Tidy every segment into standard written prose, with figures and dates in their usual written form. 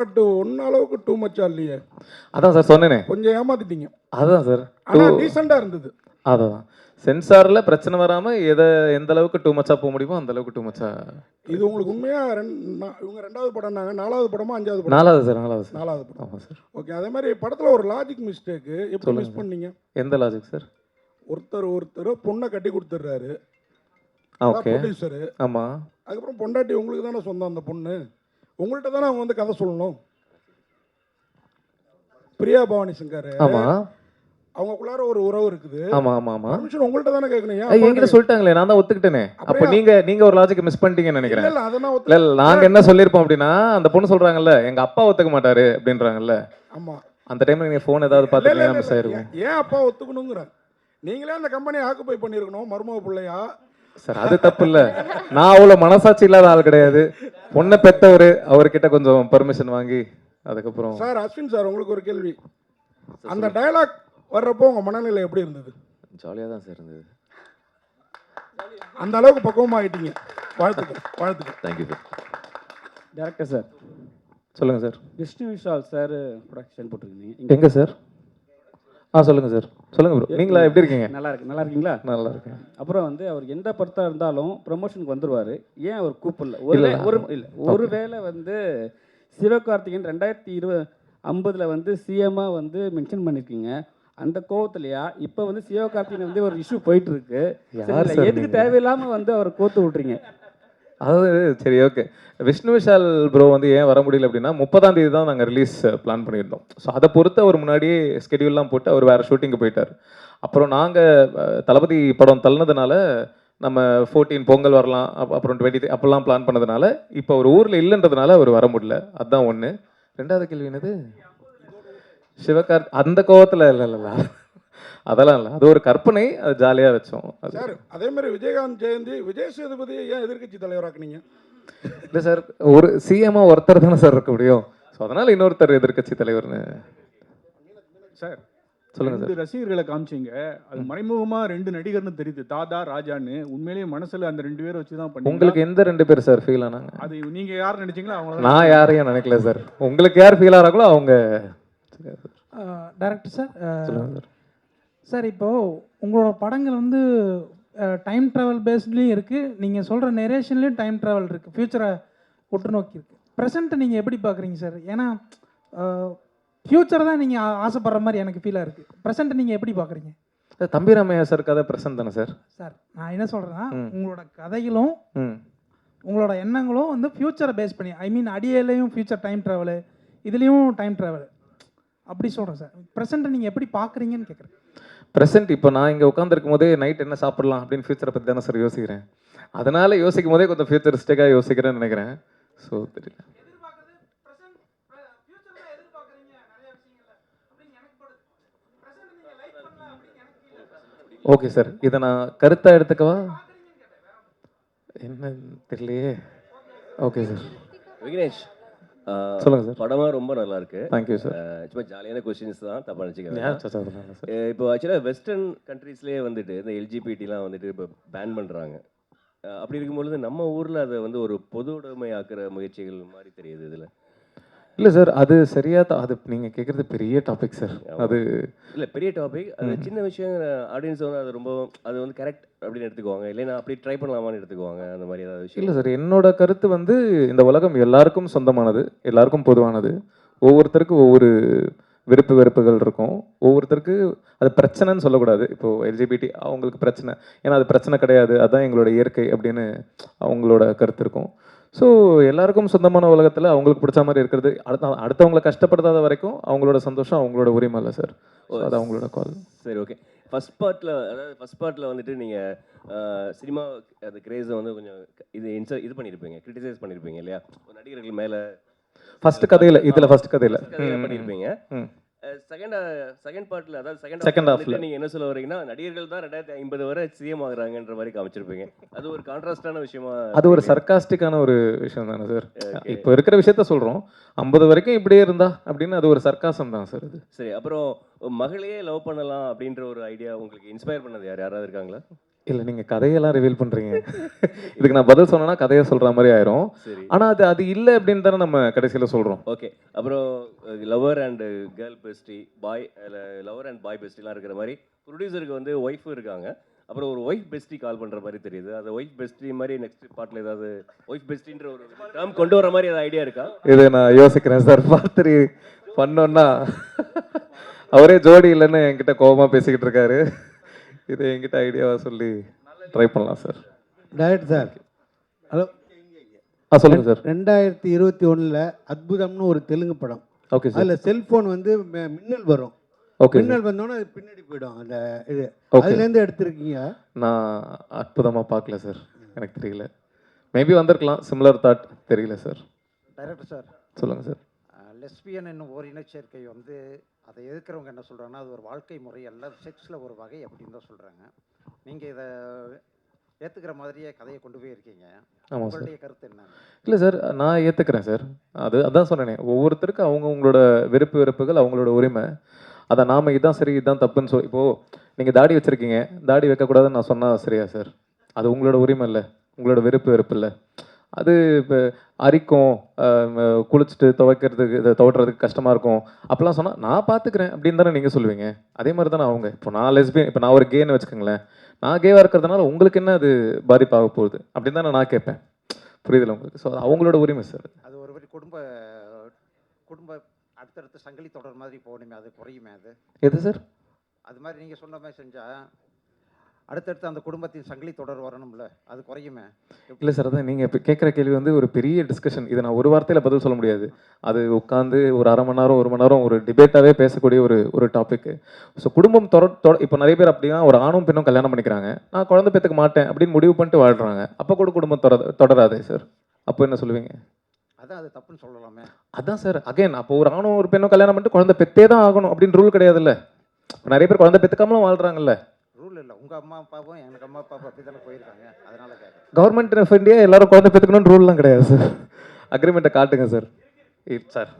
But ஒன்ன அளவுக்கு two மச்சா இல்லையே. அதான் சார் சொன்னேனே. கொஞ்சம் ஏமாத்திட்டீங்க. அதான் சார். ஆனால் டீசெண்டாக இருந்தது. அதான் சென்சாரில் பிரச்சனை வராமல் எந்த அளவுக்கு டூ மச்சா போக முடியுமோ அந்த அளவுக்கு டூ மச்சா. இது உங்களுக்கு உண்மையாக இவங்க 2வது படம்னாங்க, 4வது படமா 5வது படம்? 4வது சார். 4வது படம். ஆமாம் சார். ஓகே. அதே மாதிரி படத்தில் ஒரு லாஜிக் மிஸ்டேக்கு எப்படி மிஸ் பண்ணீங்க? எந்த லாஜிக் சார்? ஒருத்தர் பொண்ணை கட்டி கொடுத்துட்றாரு. ஓகே. ப்ரொடியூசரு. ஆமாம். அதுக்கப்புறம் பொண்டாட்டி உங்களுக்கு தானே சொந்தம் அந்த பொண்ணு, உங்கள்கிட்ட தானே அவங்க வந்து கதை சொல்லணும். பிரியா பவானி சங்கர். ஆமாம். அவங்களுக்குள்ளார ஒரு உறவு இருக்குது. ஆமாம் ஆமாம் ஆமாம். பர்மிஷன் உங்கள்கிட்ட தானே கேட்கணும். என்கிட்ட சொல்லிட்டாங்களே, நான் தான் ஒத்துக்கிட்டேனே. அப்போ நீங்க ஒரு லாஜிக் மிஸ் பண்ணிட்டீங்கன்னு நினைக்கிறேன். இல்லை நாங்க என்ன சொல்லியிருப்போம் அப்படின்னா, அந்த பொண்ணு சொல்றாங்கல்ல எங்க அப்பா ஒத்துக்க மாட்டாரு அப்படின்றாங்கல்ல. ஆமாம். அந்த டைம்ல நீங்க ஃபோன் ஏதாவது பார்த்துட்டீங்கன்னா மிஸ் ஆயிருக்கும். ஏன் அப்பா ஒத்துக்கணுங்கிறேன்? நீங்களே அந்த கம்பெனியை ஆக்குப்பை பண்ணியிருக்கணும் மருமக பிள்ளையா. சார் அது தப்பு இல்லை. நான் அவ்வளோ மனசாட்சி இல்லாத ஆள் கிடையாது. பொண்ணை பெற்றவர், அவர்கிட்ட கொஞ்சம் பர்மிஷன் வாங்கி அதுக்கப்புறம். சார் அஸ்வின் சார், உங்களுக்கு ஒரு கேள்வி. அந்த டயலாக் வர்றப்போ உங்கள் மனநிலை எப்படி இருந்தது? ஜாலியாக தான் சார் இருந்தது. அந்த அளவுக்கு பக்குவமாகிட்டீங்க. வாழ்த்துக்கள் வாழ்த்துக்கள். Thank you sir. டேரக்டர் சார் சொல்லுங்கள் sir. Vishnu Vishal sir production போட்டிருக்கீங்க எங்கே சார்? சொல்லுங்கள் சார். சொல்லுங்கள் ப்ரோ. நீங்களா எப்படி இருக்கீங்க? நல்லா இருக்கீங்களா? நல்லா இருக்கேன். அப்புறம் வந்து அவர் எந்த படத்தாக இருந்தாலும் ப்ரமோஷனுக்கு வந்துடுவார். ஏன் அவர் கூப்பிடல? ஒருவேளை வந்து சிவகார்த்திகேயன் 2050 வந்து சிஎம்மாக வந்து மென்ஷன் பண்ணியிருக்கீங்க. அந்த கோவத்துலையா இப்போ வந்து சிவகார்த்திகேயன் வந்து ஒரு இஷ்யூ போயிட்டு இருக்கு. எதுக்கு தேவையில்லாமல் வந்து அவர் கோத்து விட்றீங்க? அதாவது சரி ஓகே. விஷ்ணு விஷால் ப்ரோ வந்து ஏன் வர முடியல அப்படின்னா 30ஆம் தேதி தான் நாங்கள் ரிலீஸ் பிளான் பண்ணியிருந்தோம். ஸோ அதை பொறுத்து அவர் முன்னாடியே ஸ்கெடியூல்லாம் போட்டு அவர் வேறு ஷூட்டிங்கு போயிட்டார். அப்புறம் நாங்கள் தளபதி படம் தள்ளினதுனால நம்ம 14 பொங்கல் வரலாம், அப்புறம் 23 அப்போல்லாம் பிளான் பண்ணதுனால இப்போ அவர் ஊரில் இல்லைன்றதுனால அவர் வர முடியல. அதுதான் ஒன்று. 2வது கேள்வி என்னது? அந்த கோவத்தில் இல்லை அதெல்லாம் இல்லை. அது ஒரு கற்பனை, அது ஜாலியாக வச்சோம். சார் அதே மாதிரி விஜயகாந்த் ஜெயந்தி, விஜய் சேதுபதி ஏன் எதிர்கட்சி தலைவராக்குனீங்க? இல்லை சார், ஒரு சிஎம்மா ஒருத்தர் தானே சார் இருக்க முடியும். ஸோ அதனால் இன்னொருத்தர் எதிர்கட்சி தலைவர்னு. சார் சொல்லுங்க சார். 2 ரசிகர்களை காமிச்சிங்க, அது மறைமுகமாக 2 நடிகர்னு தெரியுது, தாதா ராஜான்னு. உண்மையிலேயே மனசில் அந்த 2 பேரை வச்சு தான் பண்ணி. உங்களுக்கு எந்த 2 பேர் சார் ஃபீல் ஆனாங்க? அது நீங்கள் யார் நினைச்சீங்களோ அவங்க. நான் யாரையும் நினைக்கல சார். உங்களுக்கு யார் ஃபீல் ஆகிறாங்களோ அவங்க. டைரக்டர் சார் சொல்லுங்கள் சார். சார் இப்போது உங்களோட படங்கள் வந்து டைம் ட்ராவல் பேஸ்ட்லேயும் இருக்குது, நீங்கள் சொல்கிற நெரேஷன்லேயும் டைம் ட்ராவல் இருக்குது, ஃப்யூச்சரை உற்று நோக்கி இருக்குது. ப்ரெசண்ட்டை நீங்கள் எப்படி பார்க்குறீங்க சார்? ஏன்னா ஃப்யூச்சர் தான் நீங்கள் ஆசைப்படுற மாதிரி எனக்கு ஃபீலாக இருக்குது. ப்ரெசண்ட்டை நீங்கள் எப்படி பார்க்குறீங்க? தம்பி ராமையா சார் கதை ப்ரெசன்ட் தானே சார்? சார் நான் என்ன சொல்கிறேன்னா, உங்களோட கதைகளும் உங்களோட எண்ணங்களும் வந்து ஃப்யூச்சரை பேஸ் பண்ணி, ஐ மீன் அடியிலையும் ஃப்யூச்சர் டைம் ட்ராவலு, இதுலேயும் டைம் ட்ராவல் அப்படி சொல்கிறேன் சார். ப்ரெசண்ட்டை நீங்கள் எப்படி பார்க்குறீங்கன்னு கேட்குறேன். ப்ரெசென்ட் இப்போ நான் இங்கே உட்காந்துருக்கும் போதே நைட் என்ன சாப்பிடலாம் அப்படின்னு ஃபியூச்சரை பற்றி தானே சார் யோசிக்கிறேன். அதனால் யோசிக்கும் போதே கொஞ்சம் ஃபியூச்சரிஸ்டிக்காக யோசிக்கிறேன்னு நினைக்கிறேன். ஸோ தெரியல. ஓகே சார், இதை நான் கருத்தாக எடுத்துக்கவா என்ன தெரியலையே. Okay sir. விக்னேஷ் சொல்லுங்கள் சார். படமாக ரொம்ப நல்லா இருக்கு. Thank you sir. சும்மா ஜாலியான கொஸ்டின்ஸ் தான், தப்பாக நினச்சிக்கிறேன். சார் இப்போ ஆக்சுவலாக வெஸ்டர்ன் கண்ட்ரீஸ்லேயே வந்துட்டு இந்த எல்ஜிபிடிலாம் வந்துட்டு இப்போ பேன் பண்ணுறாங்க. அப்படி இருக்கும்பொழுது நம்ம ஊரில் அதை வந்து ஒரு பொது உடைமை ஆக்குற முயற்சிகள் மாதிரி தெரியுது இதில். இல்லை சார், அது சரியாக தான். அது நீங்கள் கேட்குறது பெரிய டாபிக் சார். அது இல்லை பெரிய டாபிக், அது சின்ன விஷயம். ஆடியன்ஸ் வந்து அது ரொம்ப அது வந்து கரெக்ட் அப்படின்னு எடுத்துக்குவாங்க, இல்லைன்னா அப்படி ட்ரை பண்ணலாமான்னு எடுத்துக்குவாங்க. அந்த மாதிரி ஏதாவது விஷயம்? இல்லை சார், என்னோட கருத்து வந்து இந்த உலகம் எல்லாருக்கும் சொந்தமானது, எல்லாருக்கும் பொதுவானது. ஒவ்வொருத்தருக்கும் ஒவ்வொரு விருப்பு வெறுப்புகள் இருக்கும். ஒவ்வொருத்தருக்கு அது பிரச்சனைன்னு சொல்லக்கூடாது. இப்போது எல்ஜிபிடி அவங்களுக்கு பிரச்சனை, ஏன்னா அது பிரச்சனை கிடையாது, அதுதான் எங்களோட இயற்கை அப்படின்னு அவங்களோட கருத்து இருக்கும். ஸோ எல்லாருக்கும் சொந்தமான உலகத்தில் அவங்களுக்கு பிடிச்ச மாதிரி இருக்கிறது, அடுத்தவங்களை கஷ்டப்படுத்தாத வரைக்கும் அவங்களோட சந்தோஷம் அவங்களோட உரிமை இல்லை சார். அது அவங்களோட கால். சரி ஓகே. ஃபர்ஸ்ட் பார்ட்டில் வந்துட்டு நீங்கள் சினிமா அந்த கிரேஸை வந்து கொஞ்சம் இது பண்ணியிருப்பீங்க, கிரிட்டிசைஸ் பண்ணியிருப்பீங்க இல்லையா, நடிகர்கள் மேலே. ஃபர்ஸ்ட் கதையில் பண்ணியிருப்பீங்க. செகண்ட் பார்ட்டில், அதாவது செகண்ட் ஹாஃப்ல நீங்கள் என்ன சொல்ல வரீங்கன்னா, நடிகர்கள் தான் 2050 வரை சிஎம் ஆகுறாங்கன்ற மாதிரி காமிச்சிருப்பீங்க. அது ஒரு கான்ட்ராஸ்டான விஷயமா? அது ஒரு சர்க்காஸ்டிக்கான ஒரு விஷயம் தானே சார். இப்போ இருக்கிற விஷயத்த சொல்கிறோம், 50 வரைக்கும் இப்படியே இருந்தா அப்படின்னு அது ஒரு சர்க்காசம் தான் சார் அது. சரி, அப்புறம் மகளையே லவ் பண்ணலாம் அப்படின்ற ஒரு ஐடியா உங்களுக்கு இன்ஸ்பயர் பண்ணது யாராவது இருக்காங்களா? இல்லை நீங்கள் கதையெல்லாம் ரிவீல் பண்ணுறீங்க. இதுக்கு நான் பதில் சொன்னேன்னா கதையை சொல்கிற மாதிரி ஆயிரும். சரி, ஆனால் அது இல்லை அப்படின்னு தானே நம்ம கடைசியில் சொல்கிறோம். ஓகே. அப்புறம் lover and girl bestie, boy lover and boy பெஸ்டிலாம் இருக்கிற மாதிரி ப்ரொடியூசருக்கு வந்து ஒய்ஃபும் இருக்காங்க. அப்புறம் ஒரு ஒய்ஃப் பெஸ்டி கால் பண்ணுற மாதிரி தெரியுது. அது ஒய்ஃப் பெஸ்டி மாதிரி நெக்ஸ்ட் பார்ட்டில் ஏதாவது ஒய்ஃப் பெஸ்டின்ற ஒரு டேர்ம் கொண்டு வர மாதிரி ஏதாவது ஐடியா இருக்கா? இது நான் யோசிக்கிறேன் சார். பார்த்து பண்ணோன்னா அவரே ஜோடி இல்லைன்னு என்கிட்ட கோபமாக பேசிக்கிட்டு இருக்காரு. இது என்கிட்ட ஐடியாவாக சொல்லி ட்ரை பண்ணலாம் சார். Director sir, hello. சொல்லுங்கள் சார். 2021 அற்புதம்னு ஒரு தெலுங்கு படம். Okay sir. அதில் செல்ஃபோன் வந்து மின்னல் வரும். Okay sir. மின்னல் வந்தோன்னே அது பின்னாடி போயிடும். அந்த இது ஓகே. அதுலேருந்து எடுத்திருக்கீங்க. நான் அற்புதமாக பார்க்கல சார், எனக்கு தெரியல. மேபி வந்திருக்கலாம், சிமிலர் தாட், தெரியல சார். டைரக்டர் சார், சொல்லுங்கள் சார். லெஸ்பியன் என்னும் ஒரு இனச்சேர்க்கை வந்து அதை எதிர்க்கிறவங்க என்ன சொல்கிறாங்கன்னா அது ஒரு வாழ்க்கை முறை அல்ல, செக்ஸில் ஒரு வகை அப்படின்னு தான் சொல்கிறாங்க. நீங்கள் இதை ஏற்றுக்கிற மாதிரியே கதையை கொண்டு போய் இருக்கீங்க. ஆமாம் சார். உங்களுடைய கருத்து என்ன? இல்லை சார், நான் ஏற்றுக்கிறேன் சார். அதான் சொன்னேனே, ஒவ்வொருத்தருக்கும் அவங்களோட விருப்பு வெறுப்புகள் அவங்களோட உரிமை. அதை நாம் இதுதான் சரி இதுதான் தப்புன்னு சொல்லி, இப்போது நீங்கள் தாடி வச்சுருக்கீங்க, தாடி வைக்கக்கூடாதுன்னு நான் சொன்னால் சரியா சார்? அது உங்களோட உரிமை இல்லை, உங்களோட விருப்பு வெறுப்பு இல்லை. அது இப்போ அரிக்கும், குளிச்சுட்டு துவைக்கிறதுக்கு இதை துவட்டுறதுக்கு கஷ்டமாக இருக்கும் அப்படிலாம் சொன்னால் நான் பார்த்துக்கிறேன் அப்படின்னு தானே நீங்கள் சொல்லுவீங்க. அதே மாதிரி தானே அவங்க. இப்போ நான் லெஸ்பியன், இப்போ நான் ஒரு கேன்னு வச்சுக்கோங்களேன், நான் கேவாக இருக்கிறதுனால உங்களுக்கு என்ன அது பாதிப்பாக போகுது அப்படின்னு தானே நான் கேட்பேன். புரியுதில்ல உங்களுக்கு? ஸோ அது அவங்களோட உரிமை சார். அது ஒரு குடும்ப குடும்ப அடுத்தடுத்து சங்கிலி தொடர் மாதிரி போகணுமே, அது குறையுமே அது? எது சார்? அது மாதிரி நீங்கள் சொன்ன மாதிரி செஞ்சால் அடுத்தடுத்து அந்த குடும்பத்தின் சங்கிலி தொடர் வரணும்ல, அது குறையுமே. இல்லை சார், அதான் நீங்கள் இப்போ கேட்குற கேள்வி வந்து ஒரு பெரிய டிஸ்கஷன். இதை நான் ஒரு வார்த்தையில் பதில் சொல்ல முடியாது. அது உட்காந்து ஒரு அரை மணி நேரம் 1 மணி நேரம் ஒரு டிபேட்டாகவே பேசக்கூடிய ஒரு டாப்பிக்கு. ஸோ குடும்பம் இப்போ நிறைய பேர் அப்படின்னா ஒரு ஆணும் பெண்ணும் கல்யாணம் பண்ணிக்கிறாங்க, நான் குழந்தை பெற்றுக்க மாட்டேன் அப்படின்னு முடிவு பண்ணிட்டு வாழ்கிறாங்க. அப்போ கூட குடும்பம் தொடராதே சார். அப்போ என்ன சொல்லுவீங்க? அதான் அது தப்புன்னு சொல்லலாமே. அதான் சார், அகைன் அப்போ ஒரு ஆணும் ஒரு பெண்ணும் கல்யாணம் பண்ணிட்டு குழந்தை பெற்றே தான் ஆகணும் அப்படின்னு ரூல் கிடையாதுல்ல. இப்போ நிறைய பேர் குழந்தை பெற்றுக்காமலும் வாழ்கிறாங்கல்ல. ரூல் இல்லை, உங்கள் அம்மா அப்பாவும் எனக்கு அம்மா அப்பா அப்படி தானே போயிருக்காங்க, அதனால கேட்குறேன். கவர்மெண்ட் ஆஃப் இந்தியா எல்லாரும் குழந்தை பெற்றுக்கணும்னு ரூல்லாம் கிடையாது சார். அக்ரிமெண்ட்டை காட்டுங்க சார். சார்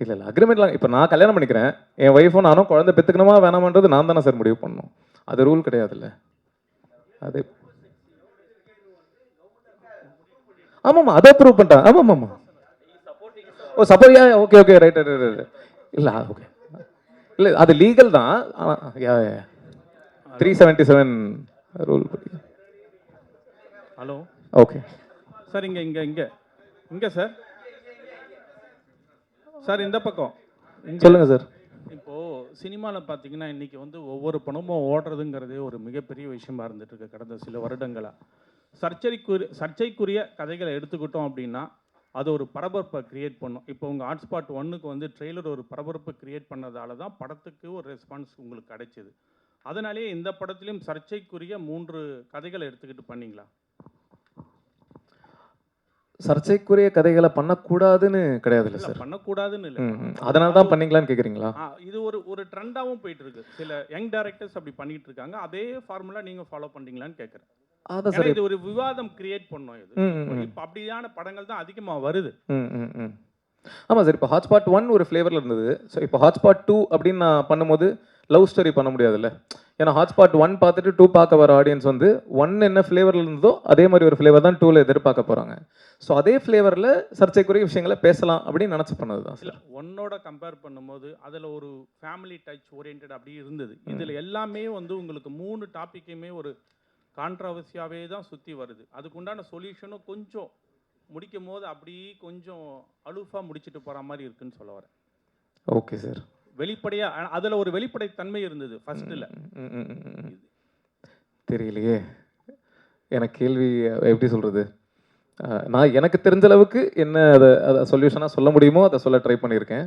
இல்லை அக்ரிமெண்ட்லாம் இப்போ நான் கல்யாணம் பண்ணிக்கிறேன், என் ஒய்ஃபும் நானும் குழந்தை பெற்றுக்கணுமா வேணாமன்றது நான் தானே சார் முடிவு பண்ணணும். அது ரூல் கிடையாதுல்ல. அது ஆமாம்மா, அதை ப்ரூவ் பண்ணிட்டேன். ஆமாம்மா. ஓ சப்போர்ட், ஓகே ரைட். இல்லை ஓகே, இல்லை அது லீகல் தான். 377 ரூல் படி. ஹலோ. ஓகே சார், இங்கே சார். சார் இந்த பக்கம் சொல்லுங்க சார். இப்போது சினிமாவில் பார்த்தீங்கன்னா இன்றைக்கி வந்து ஒவ்வொரு படமும் ஓடுறதுங்கிறதே ஒரு மிகப்பெரிய விஷயமா இருந்துட்டு இருக்கு கடந்த சில வருடங்களாக. சர்ச்சைக்குரிய கதைகளை எடுத்துக்கிட்டோம் அப்படின்னா அது ஒரு பரபரப்பை கிரியேட் பண்ணும். இப்போ உங்கள் ஹாட்ஸ்பாட் 1க்கு வந்து ட்ரெய்லர் ஒரு பரபரப்பை கிரியேட் பண்ணதால தான் படத்துக்கு ஒரு ரெஸ்பான்ஸ் உங்களுக்கு கிடைச்சிது. அதனாலேயே இந்த படத்துலையும் சர்ச்சைக்குரிய 3 கதைகளை எடுத்துக்கிட்டு பண்ணீங்களா? சர்ச்சைக்குரிய கதைகளை பண்ணக்கூடாதுன்னு கிடையாதுல்ல சார். பண்ணக்கூடாதுன்னு இல்லை, அதனால தான் பண்ணீங்களான்னு கேட்குறீங்களா? இது ஒரு ட்ரெண்டாகவும் போயிட்டு இருக்கு. சில யங் டைரக்டர்ஸ் அப்படி பண்ணிட்டு இருக்காங்க. அதே ஃபார்முலா நீங்கள் ஃபாலோ பண்ணீங்களான்னு கேட்குறேன். அதான் சார், இது ஒரு விவாதம் கிரியேட் பண்ணோம். இது இப்போ அப்படியான படங்கள் தான் அதிகமாக வருது. ஆமாம் சார். இப்போ ஹாட்ஸ்பாட் 1 ஒரு ஃப்ளேவரில் இருந்தது. ஸோ இப்போ ஹாட்ஸ்பாட் 2 அப்படின்னு நான் பண்ணும்போது லவ் ஸ்டோரி பண்ண முடியாதுல்ல. ஏன்னா ஹாட்ஸ்பாட் 1 பார்த்துட்டு 2 பார்க்க வர ஆடியன்ஸ் வந்து 1 என்ன ஃப்ளேவரில் இருந்ததோ அதே மாதிரி ஒரு ஃப்ளேவர் தான் 2ல் எதிர்பார்க்க போகிறாங்க. ஸோ அதே ஃப்ளேவரில் சர்ச்சைக்குரிய விஷயங்களை பேசலாம் அப்படின்னு நினச்சி பண்ணது தான் சார். 1ஓட கம்பேர் பண்ணும்போது அதில் ஒரு ஃபேமிலி டச் ஓரியன்ட் அப்படி இருந்தது. இதில் எல்லாமே வந்து உங்களுக்கு 3 டாப்பிக்குமே ஒரு கான்ட்ரவர்சியாகவே தான் சுற்றி வருது. அதுக்குண்டான சொல்யூஷனும் கொஞ்சம் முடிக்கும் போது அப்படி கொஞ்சம் அலுஃபாக முடிச்சுட்டு போகிற மாதிரி இருக்குன்னு சொல்ல வரேன். Okay sir. வெளிப்படையாக அதில் ஒரு வெளிப்படைத்தன்மை இருந்தது ஃபர்ஸ்ட்டில். தெரியலையே, எனக்கு கேள்வி எப்படி சொல்கிறது. நான் எனக்கு தெரிஞ்ச அளவுக்கு என்ன அதை சொல்யூஷனாக சொல்ல முடியுமோ அதை சொல்ல ட்ரை பண்ணியிருக்கேன்.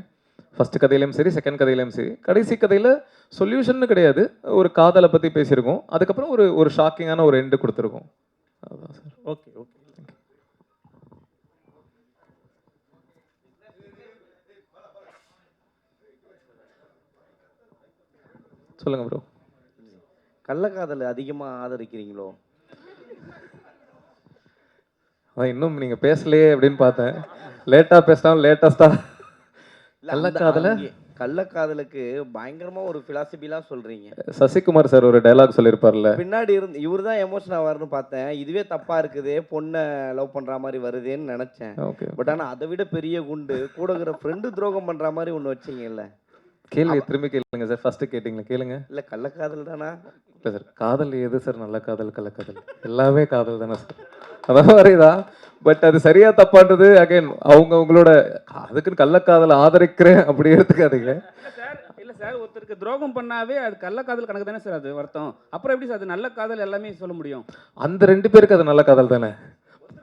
ஃபஸ்ட்டு கதையிலையும் சரி, செகண்ட் கதையிலையும் சரி. கடைசி கதையில் சொல்யூஷன்னு கிடையாது, ஒரு காதலை பற்றி பேசியிருக்கோம். அதுக்கப்புறம் ஒரு ஷாக்கிங்கான ஒரு எண்டு கொடுத்துருக்கோம். அதுதான் சார். ஓகே. சொல்லுங்கள் ப்ரோ. கள்ளக்காதலை அதிகமாக ஆதரிக்கிறீங்களோ? அதான் இன்னும் நீங்கள் பேசலையே அப்படின்னு பார்த்தேன். லேட்டாக பேசினாலும் லேட்டஸ்ட்டாக கள்ளக்காதலை கள்ளக்காதலுக்கு பயங்கரமா ஒரு பிலாசபிலாம் சொல்றீங்க. சசிகுமார் சார் ஒரு டயலாக் சொல்லியிருப்பார்ல, பின்னாடி இருந்து இவர் தான் எமோஷன் ஆவார்னு பார்த்தேன். இதுவே தப்பா இருக்குதே, பொண்ணை லவ் பண்ற மாதிரி வருதேன்னு நினைச்சேன். ஓகே பட் ஆனா அதை விட பெரிய குண்டு கூட இருக்கிற ஃப்ரெண்டு துரோகம் பண்ற மாதிரி ஒன்று வச்சீங்கல்ல. கேள்வி திரும்பி கேளுங்க சார். ஃபர்ஸ்ட் கேட்டிங்களா கேளுங்க. இல்ல கள்ளக்காதல் தானா? இல்லை சார், காதல் எது சார் நல்ல காதல் கள்ளக்காதல்? எல்லாமே காதல் தானே சார். அதான் மாதிரிதான். பட் அது சரியா தப்பான்றது அகைன் அவங்களோட, அதுக்குன்னு கள்ளக்காதலை ஆதரிக்கிறேன் அப்படி எடுத்துக்காதீங்க. இல்லை சார், ஒருத்தருக்கு துரோகம் பண்ணாவே அது கள்ளக்காதல் கணக்கு தானே சார் அது வருத்தம். அப்புறம் எப்படி சார் அது நல்ல காதல் எல்லாமே சொல்ல முடியும்? அந்த 2 பேருக்கு அது நல்ல காதல் தானே.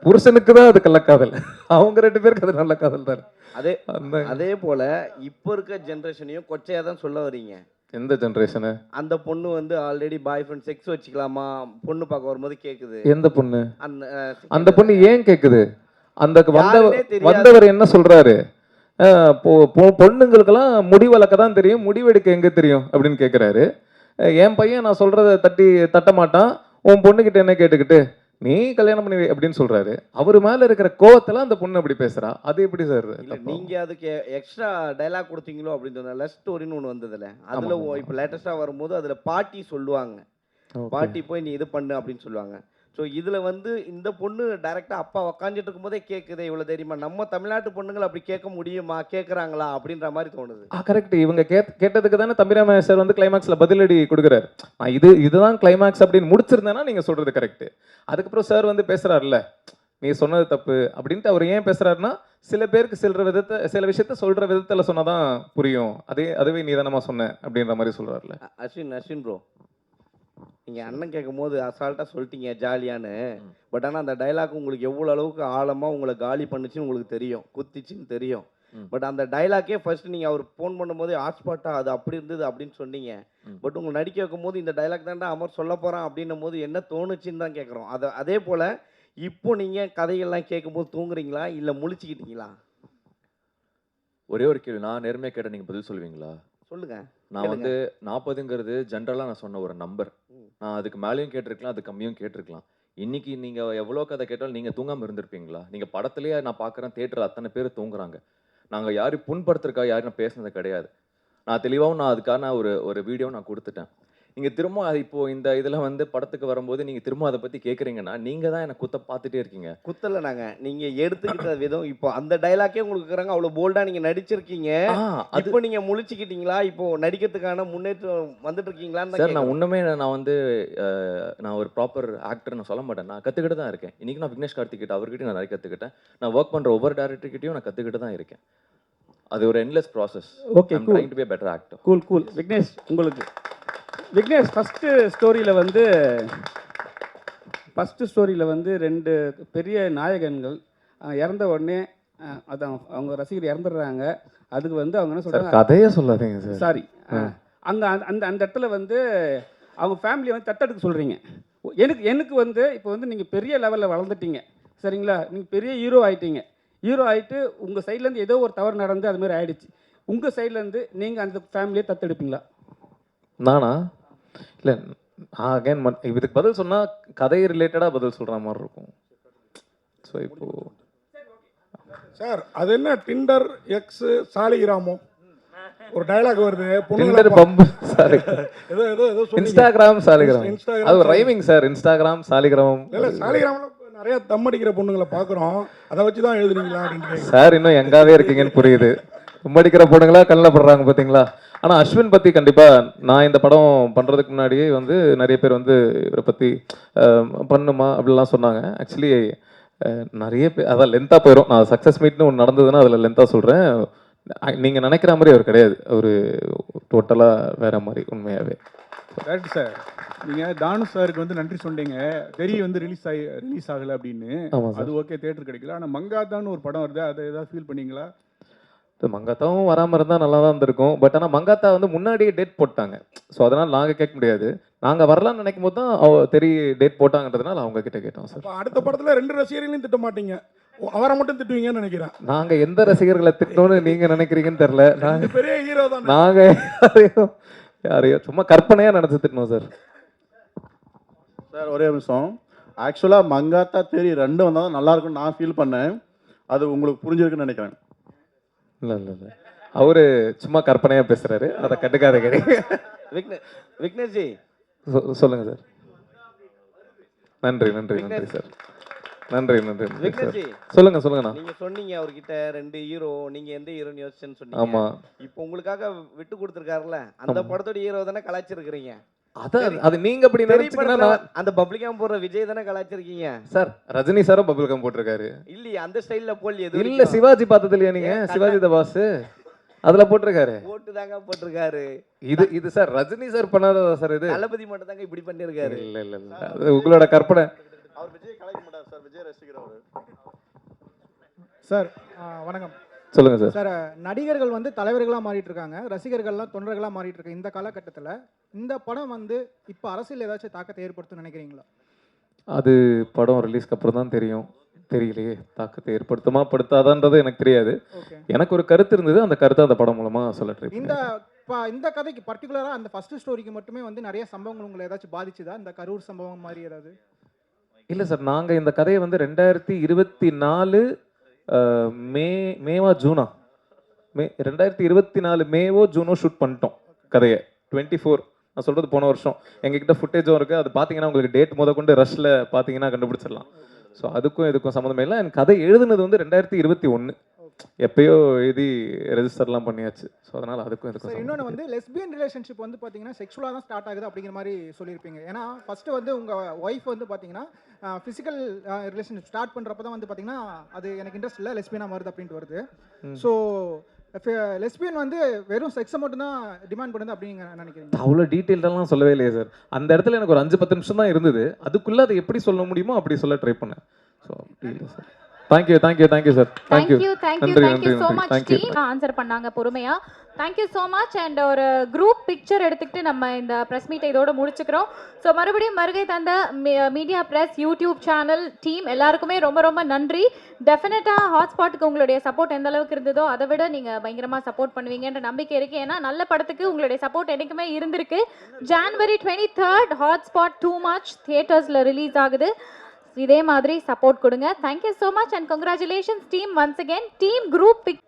புருஷனுக்கு தான் அது கள்ளக்காதல், அவங்க 2 பேருக்கு அது நல்ல காதல் தானே. அதே போல இப்போ இருக்க ஜென்ரேஷனையும் கொச்சையா தான் சொல்ல வரீங்க. எந்த ஜென்ரேஷனு? அந்த பொண்ணு வந்து ஆல்ரெடி பாய் ஃப்ரெண்ட் செக்ஸ் வச்சுக்கலாமா பொண்ணு பார்க்க வரும்போது கேக்குது. எந்த பொண்ணு? அந்த பொண்ணு ஏன் கேக்குது? அந்த வந்தவர் என்ன சொல்றாரு? பொண்ணுங்களுக்கெல்லாம் முடி வளர்க்க தான் தெரியும், முடிவெடுக்க எங்க தெரியும் அப்படின்னு கேட்குறாரு. என் பையன் நான் சொல்றத தட்ட மாட்டான், உன் பொண்ணுகிட்ட என்ன கேட்டுக்கிட்டு நீ கல்யாணம் பண்ணி அப்படின்னு சொல்றாரு. அவர் மேல இருக்கிற கோவத்துல அந்த பொண்ணு அப்படி பேசுறா. அது எப்படி சார்? நீங்க அதுக்கு எக்ஸ்ட்ரா டைலாக் கொடுத்தீங்களோ அப்படின்னு லவ் ஸ்டோரின்னு ஒன்று வந்ததுல, அதுல இப்போ லேட்டஸ்டா வரும்போது அதுல பாட்டி சொல்லுவாங்க, பாட்டி போய் நீ இது பண்ணு அப்படின்னு சொல்லுவாங்க. ஸோ இதில் வந்து இந்த பொண்ணு டைரெக்டாக அப்பா உக்காந்துட்டு இருக்கும்போதே கேட்குதே இவ்வளோ தெரியுமா, நம்ம தமிழ்நாட்டு பொண்ணுங்களை அப்படி கேட்க முடியுமா, கேட்குறாங்களா அப்படின்ற மாதிரி தோணுது. கரெக்ட். இவங்க கேட்டதுக்கு தானே தம்பிராம சார் வந்து கிளைமேக்ஸில் பதிலடி கொடுக்குறாரு. இதுதான் கிளைமேக்ஸ் அப்படின்னு முடிச்சிருந்தேன்னா நீங்கள் சொல்கிறது கரெக்டு. அதுக்கப்புறம் சார் வந்து பேசுகிறாருல்ல, நீ சொன்னது தப்பு அப்படின்ட்டு அவர் ஏன் பேசுகிறாருன்னா, சில பேருக்கு சில விஷயத்த சொல்கிற விதத்தில் சொன்னால் தான் புரியும், அதுவே நீ தானமா சொன்ன அப்படின்ற மாதிரி சொல்கிறாருல்ல. அஸ்வின் ப்ரோ, நீங்கள் அண்ணன் கேட்கும் போது அசால்ட்டாக சொல்லிட்டீங்க ஜாலியான்னு. பட் ஆனால் அந்த டைலாக் உங்களுக்கு எவ்வளோ அளவுக்கு ஆழமாக உங்களை காலி பண்ணுச்சுன்னு உங்களுக்கு தெரியும், குத்திச்சுன்னு தெரியும். பட் அந்த டைலாக்கே ஃபர்ஸ்ட் நீங்கள் அவர் ஃபோன் பண்ணும்போது ஹாட்ஸ்பாட்டாக அது அப்படி இருந்தது அப்படின்னு சொன்னீங்க. பட் உங்களை நடிக்க வைக்கும் போது இந்த டைலாக் தான்டா அமர் சொல்ல போகிறான் அப்படின்னும் போது என்ன தோணுச்சுன்னு தான் கேட்குறோம். அதே போல் இப்போ நீங்கள் கதைகள்லாம் கேட்கும்போது தூங்குறீங்களா இல்லை முழிச்சுக்கிட்டீங்களா? ஒரே ஒரு கேள்வி, நான் நேர்மையாக கேட்ட நீங்கள் பதில் சொல்லுவீங்களா? சொல்லுங்க. நான் வந்து 40ங்கிறது ஜென்ரலாக நான் சொன்ன ஒரு நம்பர். நான் அதுக்கு மேலேயும் கேட்டிருக்கலாம், அது கம்மியும் கேட்டிருக்கலாம். இன்னைக்கு நீங்கள் எவ்வளோ கதை கேட்டாலும் நீங்கள் தூங்காமல் இருந்திருப்பீங்களா? நீங்கள் படத்துலேயே நான் பார்க்குறேன், தேட்டரில் அத்தனை பேர் தூங்குறாங்க. நாங்கள் யாரையும் புண்படுத்துறக்கா யாரும் நான் பேசுனது கிடையாது. நான் தெளிவாகவும் நான் அதுக்கான ஒரு வீடியோ நான் கொடுத்துட்டேன். நீங்கள் திரும்ப இப்போ இந்த இதில் வந்து படத்துக்கு வரும்போது நீங்கள் திரும்ப அதை பற்றி கேட்குறீங்கன்னா நீங்கள் தான் எனக்கு பார்த்துட்டே இருக்கீங்க. குத்தலை நாங்கள், நீங்கள் எடுத்துக்கிட்ட விதம் இப்போ அந்த டைலாக்கே உங்களுக்கு இருக்கிறாங்க, அவ்வளோ போல்டாக நீங்கள் நடிச்சிருக்கீங்க. இப்போ நீங்கள் முழிச்சுக்கிட்டீங்களா? இப்போ நடிக்கிறதுக்கான முன்னேற்றம் வந்துட்டு இருக்கீங்களான்னு சார், நான் ஒன்றுமே நான் வந்து நான் ஒரு ப்ராப்பர் ஆக்டர் நான் சொல்ல மாட்டேன், நான் கற்றுக்கிட்டு தான் இருக்கேன். இன்றைக்கி நான் விக்னேஷ் கார்த்திகிட்ட அவர்கிட்டையும் நான் நிறைய கற்றுக்கிட்டேன். நான் ஒர்க் பண்ணுற ஒவ்வொரு டேரக்டர்கிட்டையும் நான் கற்றுக்கிட்டு தான் இருக்கேன். அது ஒரு endless process. Okay, trying to be better actor. Cool. Vignesh, உங்களுக்கு விக்னேஷ் ஃபஸ்ட்டு ஸ்டோரியில் வந்து 2 பெரிய நாயகன்கள் இறந்த உடனே அதான் அவங்க ரசிகர் இறந்துடுறாங்க. அதுக்கு வந்து அவங்க என்ன சொல்கிறாங்க, கதையே சொல்லாதீங்க சார். சாரி, அந்த அந்த அந்த இடத்துல வந்து அவங்க ஃபேமிலியை வந்து தத்தெடுக்க சொல்கிறீங்க. எனக்கு வந்து இப்போ வந்து நீங்கள் பெரிய லெவலில் வளர்ந்துட்டீங்க சரிங்களா, நீங்கள் பெரிய ஹீரோ ஆகிட்டு உங்கள் சைட்லேருந்து ஏதோ ஒரு தவறு நடந்து அது மாதிரி ஆயிடுச்சு. உங்கள் சைட்லேருந்து நீங்கள் அந்த ஃபேமிலியை தத்தெடுப்பீங்களா? நானா? இல்லை, அகைன் இதுக்கு பதில் சொன்னால் கதை ரிலேட்டடாக பதில் சொல்கிற மாதிரி இருக்கும். ஸோ இப்போ சார் அது என்ன டிண்டர் எக்ஸ் சாலிகிராமோ ஒரு டயலாக் வருது, டிண்டர் பம்பு இன்ஸ்டாகிராம் சாலிகிராம், அது ஒரு ரைமிங் சார். இன்ஸ்டாகிராம் சாலிகிராம் இல்லை, சாலிகிராமில் நிறைய தம் அடிக்கிற பொண்ணுங்களை பார்க்குறோம், அதை வச்சு தான் எழுதுனீங்களா அப்படின்னு சார். இன்னும் எங்காவே இருக்கீங்கன்னு புரியுது. தம் அடிக்கிற பொண்ணுங்களா கண்ணில் படுறாங்க பார்த்தீங்களா? ஆனால் அஸ்வின் பற்றி கண்டிப்பாக நான் இந்த படம் பண்ணுறதுக்கு முன்னாடியே வந்து நிறைய பேர் வந்து இவரை பற்றி பண்ணுமா அப்படிலாம் சொன்னாங்க. ஆக்சுவலி நிறைய பேர் அதான் லென்த்தாக போயிடும். நான் சக்ஸஸ் மீட்னு ஒன்று நடந்ததுன்னா அதில் லென்த்தாக சொல்கிறேன். நீங்கள் நினைக்கிற மாதிரி அவர் கிடையாது, அவர் டோட்டலாக வேற மாதிரி உண்மையாகவே. Correct sir. நீங்கள் தானு சாருக்கு வந்து நன்றி சொன்னீங்க, தெரிய வந்து ரிலீஸ் ஆகலை அப்படின்னு. அது ஓகே, தேட்டர் கிடைக்கல. ஆனால் மங்காத்தான்னு ஒரு படம் வருது, அதை ஏதாவது ஃபீல் பண்ணீங்களா? மங்காத்தாவும் வராமல் இருந்தால் நல்லா தான் இருந்திருக்கும். பட் ஆனால் மங்காத்தா வந்து முன்னாடியே டேட் போட்டாங்க. ஸோ அதனால் நாங்கள் கேட்க முடியாது. நாங்கள் வரலான்னு நினைக்கும் போது தான் தெரிய டேட் போட்டாங்கன்றதுனால அவங்க கிட்ட கேட்டோம் சார். அடுத்த படத்தில் 2 ரசிகர்களையும் திட்ட மாட்டீங்க, அவரை மட்டும் திட்டுவீங்கன்னு நினைக்கிறேன். நாங்கள் எந்த ரசிகர்களை திட்டணும்னு நீங்கள் நினைக்கிறீங்கன்னு தெரில. நாங்கள் பெரிய ஹீரோ தான், நாங்கள் யாரையோ சும்மா கற்பனையாக நினச்சி திட்டணும் சார். சார் ஒரே நிமிஷம். ஆக்சுவலாக மங்காத்தா தேரி 2 வந்தால் தான் நல்லா இருக்கும்னு நான் ஃபீல் பண்ணேன். அது உங்களுக்கு புரிஞ்சிருக்குன்னு நினைக்கிறேன். இல்லை இல்லை இல்லை, அவரு சும்மா கற்பனையாக பேசுகிறாரு, அதை கண்டுக்காத கிடையாது. விக்னேஷ்ஜி சொல்லுங்கள் சார். நன்றி நன்றி நன்றி சார். நன்றி நன்றி நன்றி சார். விக்னேஷ்ஜி சொல்லுங்கண்ணா. நீங்க சொன்னீங்க அவர்கிட்ட 2 ஹீரோ, நீங்க எந்த ஹீரோன்னு யோசிச்சேன்னு சொன்னீங்க. ஆமா. இப்போ உங்களுக்காக விட்டு கொடுத்துருக்காருல்ல, அந்த படத்தோட ஹீரோ தானே கலாய்ச்சிருக்கிறீங்க. அது நீங்க அப்படி நினைச்சீங்கன்னா அந்த பப்ளிக்காம் போடுற விஜய் தானே கலாய்ச்சிருக்கீங்க சார். ரஜினி சாரும் பபிள்கம் போட்டிருக்காரு. இல்லையா அந்த ஸ்டைல்ல போல் எது இல்ல சிவாஜி பார்த்தது இல்லையா நீங்க? சிவாஜி த பாஸ் அதுல போட்டிருக்காரு. போட்டு தாங்க போட்டிருக்காரு. இது சார் ரஜினி சார் பண்ணாததா சார்? இது தளபதி மட்டும் தாங்க இப்படி பண்ணிருக்காரு. இல்ல இல்ல இல்ல, அது உங்களோட கற்பனை. அவர் விஜய் கலாய்க்க மாட்டார் சார், விஜய் ரசிகர் அவரு. சார் வணக்கம். சொல்லுங்க சார். சார் நடிகர்கள் வந்து தலைவர்களாக மாறிட்டு இருக்காங்க, ரசிகர்கள்லாம் தொண்டர்களாக மாறிட்டு இருக்க இந்த காலகட்டத்தில் இந்த படம் வந்து இப்போ அரசியல் ஏதாச்சும் தாக்கத்தை ஏற்படுத்தும்னு நினைக்கிறீங்களா? அது படம் ரிலீஸ்க்கு அப்புறம் தான் தெரியும். தெரியலையே, தாக்கத்தை ஏற்படுத்துமா படுத்தாதான்றது எனக்கு தெரியாது. எனக்கு ஒரு கருத்து இருந்தது, அந்த கருத்தை அந்த படம் மூலமா சொல்ல ட்ரை இந்த கதைக்கு பர்டிகுலராக அந்த ஃபர்ஸ்ட் ஸ்டோரிக்கு மட்டுமே வந்து நிறைய சம்பவங்கள் உங்களை ஏதாச்சும் பாதிச்சுதா? இந்த கரூர் சம்பவம் மாதிரி ஏதாவது? இல்லை சார், நாங்கள் இந்த கதையை வந்து 2024 மேவா ஜூனா 2024 மேவோ ஜூனோ ஷூட் பண்ணிட்டோம் கதையை. 24 நான் சொல்கிறது போன வருஷம். எங்ககிட்ட ஃபுட்டேஜும் இருக்குது, அது பார்த்தீங்கன்னா உங்களுக்கு டேட் முத கொண்டு ரஷ்ல பார்த்தீங்கன்னா கண்டுபிடிச்சிடலாம். ஸோ அதுக்கும் இதுக்கும் சம்மந்தமே இல்லை. எனக்கு கதை எழுதுனது வந்து 2021 எப்பயோ எழுதி ரெஜிஸ்டர்லாம் பண்ணியாச்சு. ஸோ அதனால் அதுக்கும் இதுக்கும் இன்னொன்று வந்து லெஸ்பியன் ரிலேஷன்ஷிப் வந்து பார்த்தீங்கன்னா செக்ஷுவலாக தான் ஸ்டார்ட் ஆகுது அப்படிங்கிற மாதிரி சொல்லியிருப்பீங்க. ஏன்னா ஃபஸ்ட்டு வந்து உங்கள் ஒய்ஃப் வந்து பார்த்தீங்கன்னா ஃபிசிக்கல் ரிலேஷன்ஷிப் ஸ்டார்ட் பண்ணுறப்ப தான் வந்து பார்த்தீங்கன்னா அது எனக்கு இன்ட்ரெஸ்ட் இல்லை, லெஸ்பியனாக வருது அப்படின்ட்டு வருது. ஸோ லெஸ்பியன் வந்து வெறும் செக்ஸை மட்டும் தான் டிமாண்ட் பண்ணுது அப்படிங்க நினைக்கிறீங்க? அவ்வளோ டீட்டெயில்டெல்லாம் சொல்லவே இல்லையே சார். அந்த இடத்துல எனக்கு ஒரு 5-10 நிமிஷம் தான் இருந்தது. அதுக்குள்ளே அதை எப்படி சொல்ல முடியுமோ அப்படி சொல்ல ட்ரை பண்ணேன். ஸோ இல்லை sir. Thank you sir. Thank you so much team answer பண்ணாங்க பொறுமையா. Thank you so much. அண்ட் ஒரு குரூப் பிக்சர் எடுத்துக்கிட்டு நம்ம இந்த ப்ரெஸ் மீட்டை இதோட முடிச்சுக்கிறோம். ஸோ மறுபடியும் வருகை தந்த media press YouTube channel team எல்லாருக்குமே ரொம்ப ரொம்ப நன்றி. டெஃபினட்டாக ஹாட்ஸ்பாட்டுக்கு உங்களுடைய சப்போர்ட் எந்த அளவுக்கு இருந்ததோ அதை விட நீங்கள் பயங்கரமாக சப்போர்ட் பண்ணுவீங்கன்ற நம்பிக்கை இருக்குது. ஏன்னா நல்ல படத்துக்கு உங்களுடைய சப்போர்ட் என்றைக்குமே இருந்திருக்கு. January 23 ஹாட்ஸ்பாட் டூ மச் தியேட்டர்ஸில் ரிலீஸ் ஆகுது. இதே மாதிரி சப்போர்ட் கொடுங்க. Thank you so much and congratulations team once again. Team group picture